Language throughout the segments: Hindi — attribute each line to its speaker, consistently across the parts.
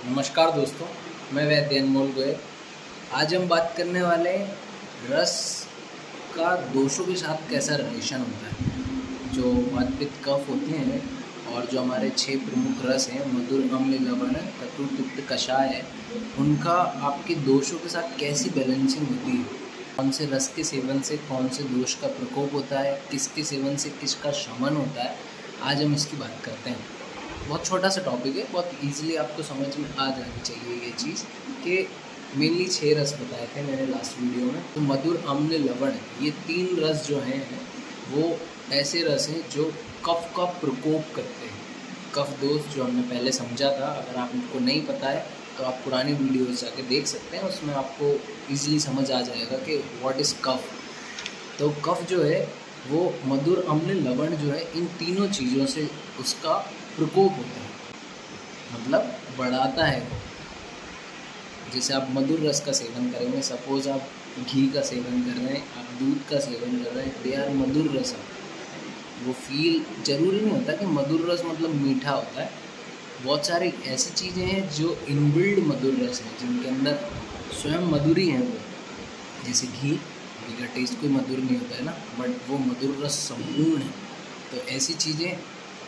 Speaker 1: नमस्कार दोस्तों, मैं वैद्य अनमोल गोयल। आज हम बात करने वाले हैं रस का दोषों के साथ कैसा रिलेशन होता है। जो वात पित्त कफ होते हैं और जो हमारे 6 प्रमुख रस हैं मधुर, अम्ल, लवण, कटु, तिक्त, कषाय है, उनका आपके दोषों के साथ कैसी बैलेंसिंग होती है। कौन से रस के सेवन से कौन से दोष का प्रकोप होता है, किसके सेवन से किसका शमन होता है, आज हम इसकी बात करते हैं। बहुत छोटा सा टॉपिक है, बहुत इजीली आपको समझ में आ जानी चाहिए ये चीज़ कि मेनली 6 रस बताए थे मैंने लास्ट वीडियो में। तो मधुर, अम्ल, लवण, ये 3 रस जो हैं वो ऐसे रस हैं जो कफ का प्रकोप करते हैं। कफ दोष जो हमने पहले समझा था, अगर आपको नहीं पता है तो आप पुरानी वीडियोस जाके देख सकते हैं, उसमें आपको ईजिली समझ आ जाएगा कि व्हाट इज़ कफ। तो कफ जो है वो मधुर, अम्ल, लवण जो है इन तीनों चीज़ों से उसका प्रकोप होता है, मतलब बढ़ाता है वो। जैसे आप मधुर रस का सेवन करेंगे, सपोज आप घी का सेवन कर रहे हैं, आप दूध का सेवन कर रहे हैं, दे आर मधुर रस। वो फील ज़रूरी नहीं होता कि मधुर रस मतलब मीठा होता है। बहुत सारी ऐसी चीज़ें हैं जो इनबिल्ड मधुर रस हैं, जिनके अंदर स्वयं मधुरी है वो। जैसे घी का टेस्ट कोई मधुर नहीं होता है ना, बट वो मधुर रस संपूर्ण है। तो ऐसी चीज़ें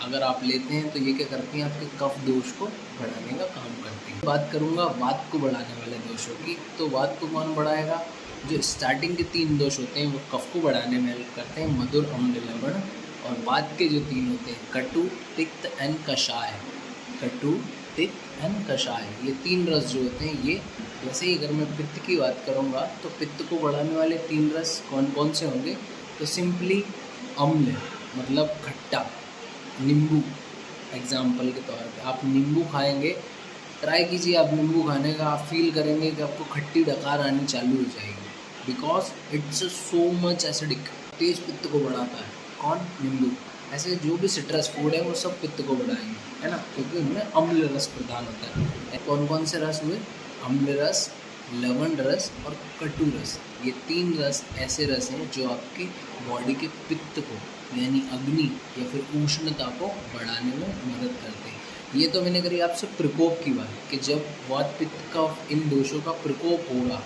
Speaker 1: अगर आप लेते हैं तो ये क्या करती हैं, आपके कफ दोष को बढ़ाने का काम करती हैं। बात करूँगा वात को बढ़ाने वाले दोषों की। तो वात को कौन बढ़ाएगा? जो स्टार्टिंग के 3 दोष होते हैं वो कफ को बढ़ाने में हेल्प करते हैं, मधुर, अम्ल, लवण। और वात के जो 3 होते हैं कटु, तिक्त एंड कषाय। कटु, तिक्त एंड कषाय, ये 3 रस जो होते हैं ये। वैसे ही अगर मैं पित्त की बात करूँगा तो पित्त को बढ़ाने वाले 3 रस कौन कौन से होंगे? तो सिंपली अम्ल मतलब खट्टा, नींबू। एग्जाम्पल के तौर पे आप नींबू खाएंगे, ट्राई कीजिए आप नींबू खाने का, आप फील करेंगे कि आपको खट्टी डकार आनी चालू हो जाएगी, because it's so much acidic. तेज पित्त को बढ़ाता है कौन? नींबू। ऐसे जो भी सिट्रस फूड है वो सब पित्त को बढ़ाएंगे, है ना, क्योंकि उनमें अम्ल रस प्रदान होता है। कौन कौन से रस हुए? अम्ल रस, लवण रस और कटु रस। ये 3 रस ऐसे रस हैं जो आपकी बॉडी के पित्त को यानी अग्नि या फिर उष्णता को बढ़ाने में मदद करते हैं। ये तो मैंने करी आपसे प्रकोप की बात कि जब वात पित्त का इन दोषों का प्रकोप होगा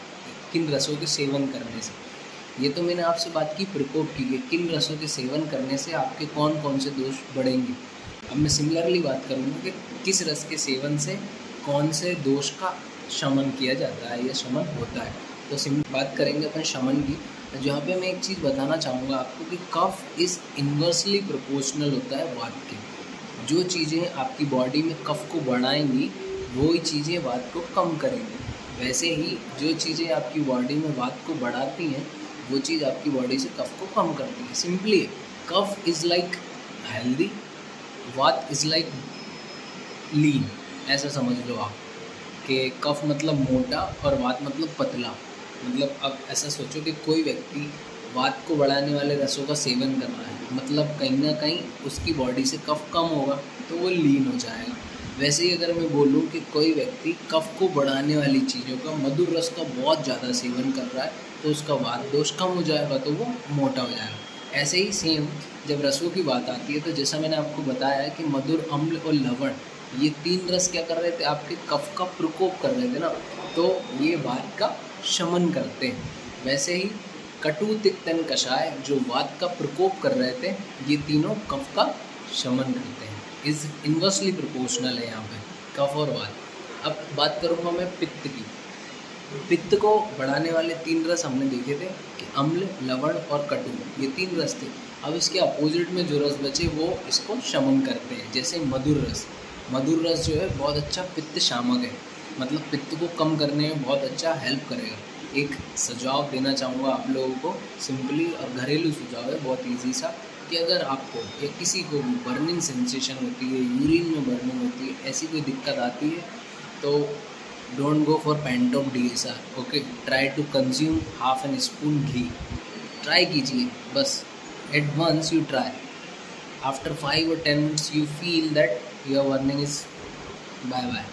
Speaker 1: किन रसों के सेवन करने से। ये तो मैंने आपसे बात की प्रकोप की कि किन रसों के सेवन करने से आपके कौन कौन से दोष बढ़ेंगे। अब मैं सिमिलरली बात करूँगा कि किस रस के सेवन से कौन से दोष का शमन किया जाता है या शमन होता है। तो बात करेंगे अपन शमन की। जहाँ पे मैं एक चीज़ बताना चाहूँगा आपको कि कफ इज़ इन्वर्सली प्रोपोर्शनल होता है वात के। जो चीज़ें आपकी बॉडी में कफ को बढ़ाएंगी वही चीज़ें वात को कम करेंगी। वैसे ही जो चीज़ें आपकी बॉडी में वात को बढ़ाती हैं वो चीज़ आपकी बॉडी से कफ को कम करती है। Simply kapha is like healthy, vata is like lean. ऐसा समझ लो आप कि कफ मतलब मोटा और वात मतलब पतला। मतलब अब ऐसा सोचो कि कोई व्यक्ति वात को बढ़ाने वाले रसों का सेवन कर रहा है, मतलब कहीं ना कहीं उसकी बॉडी से कफ कम होगा तो वो लीन हो जाएगा। वैसे ही अगर मैं बोलूँ कि कोई व्यक्ति कफ को बढ़ाने वाली चीज़ों का, मधुर रस का बहुत ज़्यादा सेवन कर रहा है तो उसका वात दोष कम हो जाएगा, तो वो मोटा हो जाएगा। ऐसे ही सेम जब रसों की बात आती है तो जैसा मैंने आपको बताया है कि मधुर, अम्ल और लवण, ये 3 रस क्या कर रहे थे? आपके कफ का प्रकोप कर रहे थे ना, तो ये वात का शमन करते हैं। वैसे ही कटु, तिक्त एंड कषाय जो वात का प्रकोप कर रहे थे, ये तीनों कफ का शमन करते हैं। इज इन्वर्सली प्रोपोर्शनल है यहाँ पे कफ और वात। अब बात करूँगा मैं पित्त की। पित्त को बढ़ाने वाले 3 रस हमने देखे थे कि अम्ल, लवण और कटु, ये 3 रस थे। अब इसके अपोजिट में जो रस बचे वो इसको शमन करते हैं। जैसे मधुर रस, मधुर रस जो है बहुत अच्छा पित्त शामक है, मतलब पित्त को कम करने में बहुत अच्छा हेल्प करेगा। एक सुझाव देना चाहूँगा आप लोगों को, सिंपली और घरेलू सुझाव है, बहुत इजी सा, कि अगर आपको या किसी को भी बर्निंग सेंसेशन होती है, यूरिन में बर्निंग होती है, ऐसी कोई दिक्कत आती है तो don't go for pantop DSR, okay. Try to consume half an spoon ghee. Try कीजिए बस, at once you try, after 5 और 10 minutes you feel that your burning is bye bye.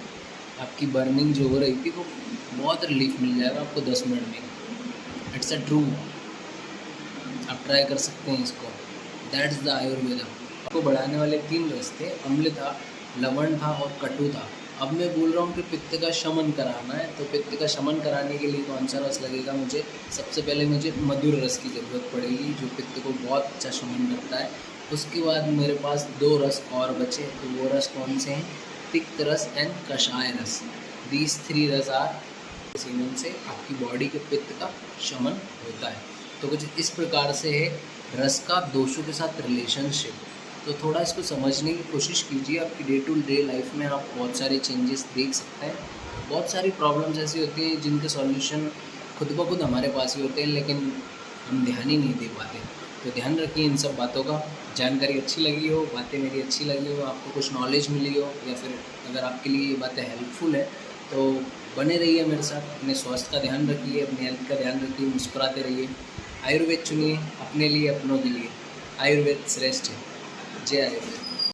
Speaker 1: आपकी बर्निंग जो हो रही थी वो बहुत रिलीफ मिल जाएगा आपको 10 मिनट में। इट्स अ ट्रू, आप ट्राई कर सकते हैं इसको। That is the Ayurveda. आपको बढ़ाने वाले 3 रस थे, अम्ल था, लवण था और कटु था। अब मैं बोल रहा हूँ कि पित्त का शमन कराना है, तो पित्त का शमन कराने के लिए कौन सा रस लगेगा मुझे? सबसे पहले मुझे मधुर रस की ज़रूरत पड़ेगी, जो पित्त को बहुत अच्छा शमन करता है। उसके बाद मेरे पास 2 रस और बचे, तो वो रस कौन से हैं? तिक्त रस एंड कषाय रस। दीज 3 रस आर सेवन से आपकी बॉडी के पित्त का शमन होता है। तो कुछ इस प्रकार से है रस का दोषों के साथ रिलेशनशिप। तो थोड़ा इसको समझने की कोशिश कीजिए। आपकी डे टू डे लाइफ में आप बहुत सारे चेंजेस देख सकते हैं। बहुत सारी प्रॉब्लम्स ऐसी होती है जिनके सॉल्यूशन खुद ब खुद हमारे पास ही होते हैं, लेकिन हम ध्यान ही नहीं दे पाते। तो ध्यान रखिए इन सब बातों का। जानकारी अच्छी लगी हो, बातें मेरी अच्छी लगी हो, आपको कुछ नॉलेज मिली हो, या फिर अगर आपके लिए ये बातें हेल्पफुल है तो बने रहिए मेरे साथ। अपने स्वास्थ्य का ध्यान रखिए, अपने हेल्थ का ध्यान रखिए, मुस्कुराते रहिए। आयुर्वेद चुनिए अपने लिए, अपनों के लिए। आयुर्वेद श्रेष्ठ है। जय आयुर्वेद।